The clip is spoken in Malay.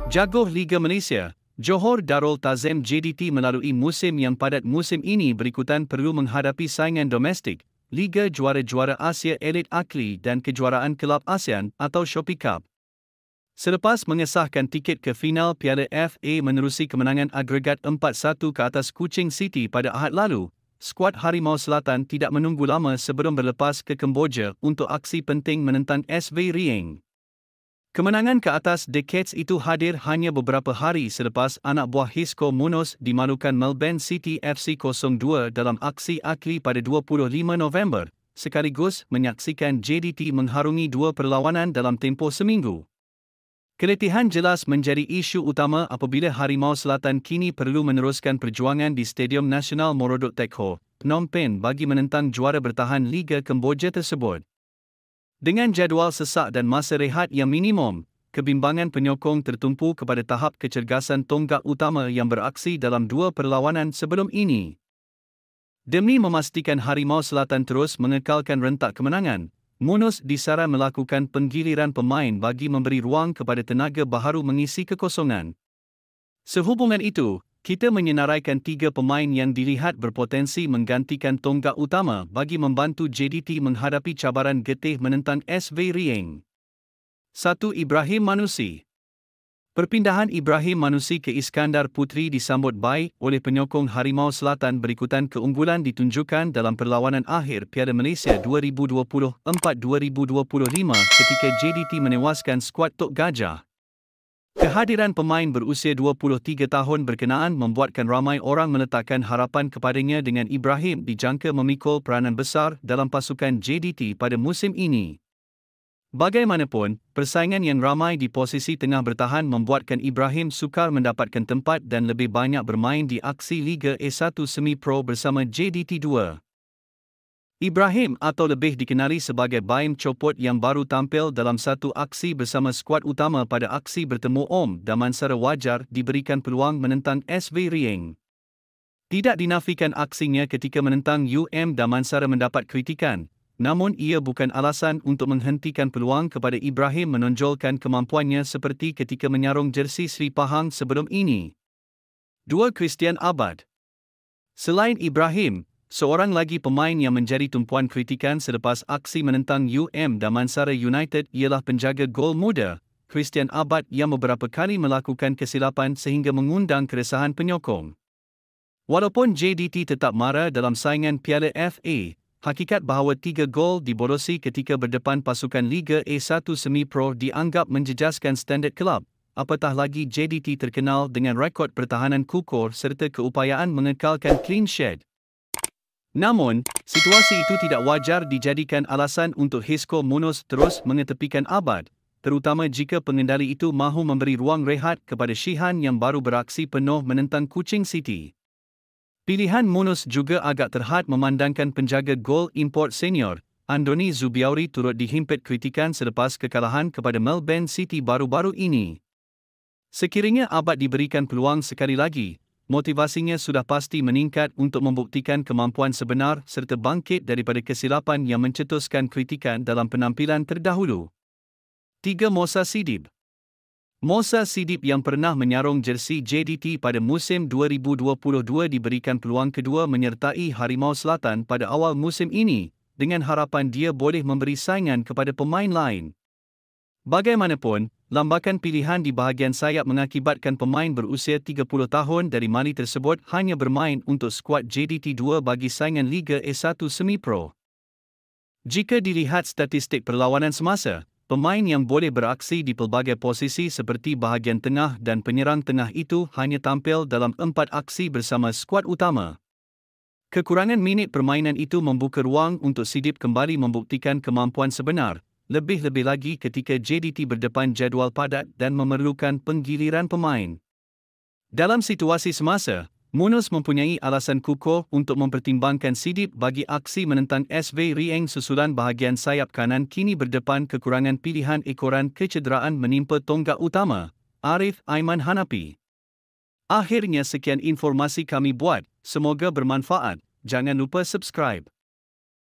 Jaguar Liga Malaysia, Johor Darul Tazim JDT melalui musim yang padat musim ini berikutan perlu menghadapi saingan domestik, Liga Juara-Juara Asia Elite Akli dan Kejuaraan Kelab ASEAN atau Shopee Cup. Selepas mengesahkan tiket ke final Piala FA menerusi kemenangan agregat 4-1 ke atas Kuching City pada Ahad lalu, skuad Harimau Selatan tidak menunggu lama sebelum berlepas ke Kemboja untuk aksi penting menentang SV Rieng. Kemenangan ke atas Decades itu hadir hanya beberapa hari selepas anak buah Hisco Munos dimalukan Melbourne City FC 0-2 dalam aksi akli pada 25 November, sekaligus menyaksikan JDT mengharungi dua perlawanan dalam tempoh seminggu. Keletihan jelas menjadi isu utama apabila Harimau Selatan kini perlu meneruskan perjuangan di Stadium Nasional Morodok Techoh, Phnom Penh bagi menentang juara bertahan Liga Kemboja tersebut. Dengan jadual sesak dan masa rehat yang minimum, kebimbangan penyokong tertumpu kepada tahap kecergasan tonggak utama yang beraksi dalam dua perlawanan sebelum ini. Demi memastikan Harimau Selatan terus mengekalkan rentak kemenangan, Munos disaran melakukan penggiliran pemain bagi memberi ruang kepada tenaga baharu mengisi kekosongan. Sehubungan itu, kita menyenaraikan tiga pemain yang dilihat berpotensi menggantikan tonggak utama bagi membantu JDT menghadapi cabaran getih menentang SV Rieng. 1. Ibrahim Manusi. Perpindahan Ibrahim Manusi ke Iskandar Puteri disambut baik oleh penyokong Harimau Selatan berikutan keunggulan ditunjukkan dalam perlawanan akhir Piala Malaysia 2024-2025 ketika JDT menewaskan skuad Tok Gajah. Kehadiran pemain berusia 23 tahun berkenaan membuatkan ramai orang meletakkan harapan kepadanya dengan Ibrahim dijangka memikul peranan besar dalam pasukan JDT pada musim ini. Bagaimanapun, persaingan yang ramai di posisi tengah bertahan membuatkan Ibrahim sukar mendapatkan tempat dan lebih banyak bermain di aksi Liga A1 Semi-Pro bersama JDT 2. Ibrahim atau lebih dikenali sebagai Baim Copot yang baru tampil dalam satu aksi bersama skuad utama pada aksi bertemu Om Damansara wajar diberikan peluang menentang SV Rieng. Tidak dinafikan aksinya ketika menentang Damansara mendapat kritikan, namun ia bukan alasan untuk menghentikan peluang kepada Ibrahim menonjolkan kemampuannya seperti ketika menyarung jersey Sri Pahang sebelum ini. 2. Christian Abad. Selain Ibrahim, seorang lagi pemain yang menjadi tumpuan kritikan selepas aksi menentang Damansara United ialah penjaga gol muda, Christian Abad yang beberapa kali melakukan kesilapan sehingga mengundang keresahan penyokong. Walaupun JDT tetap mara dalam saingan Piala FA, hakikat bahawa 3 gol diborosi ketika berdepan pasukan Liga A1 Semi-Pro dianggap menjejaskan standard kelab, apatah lagi JDT terkenal dengan rekod pertahanan kukuh serta keupayaan mengekalkan clean sheet. Namun, situasi itu tidak wajar dijadikan alasan untuk Hisco Munos terus mengetepikan Abad, terutama jika pengendali itu mahu memberi ruang rehat kepada Shihan yang baru beraksi penuh menentang Kuching City. Pilihan Munos juga agak terhad memandangkan penjaga gol import senior, Andoni Zubiauri turut dihimpit kritikan selepas kekalahan kepada Melbourne City baru-baru ini. Sekiranya Abad diberikan peluang sekali lagi, motivasinya sudah pasti meningkat untuk membuktikan kemampuan sebenar serta bangkit daripada kesilapan yang mencetuskan kritikan dalam penampilan terdahulu. 3. Mosa Sidib. Mosa Sidib yang pernah menyarung jersey JDT pada musim 2022 diberikan peluang kedua menyertai Harimau Selatan pada awal musim ini, dengan harapan dia boleh memberi saingan kepada pemain lain. Bagaimanapun, lambakan pilihan di bahagian sayap mengakibatkan pemain berusia 30 tahun dari Mali tersebut hanya bermain untuk skuad JDT 2 bagi saingan Liga A1 Semi-Pro. Jika dilihat statistik perlawanan semasa, pemain yang boleh beraksi di pelbagai posisi seperti bahagian tengah dan penyerang tengah itu hanya tampil dalam 4 aksi bersama skuad utama. Kekurangan minit permainan itu membuka ruang untuk Sidib kembali membuktikan kemampuan sebenar, lebih-lebih lagi ketika JDT berdepan jadual padat dan memerlukan penggiliran pemain. Dalam situasi semasa, Munos mempunyai alasan kukuh untuk mempertimbangkan Sidib bagi aksi menentang SV Rieng susulan bahagian sayap kanan kini berdepan kekurangan pilihan ekoran kecederaan menimpa tonggak utama, Arif Aiman Hanapi. Akhirnya sekian informasi kami buat, semoga bermanfaat. Jangan lupa subscribe.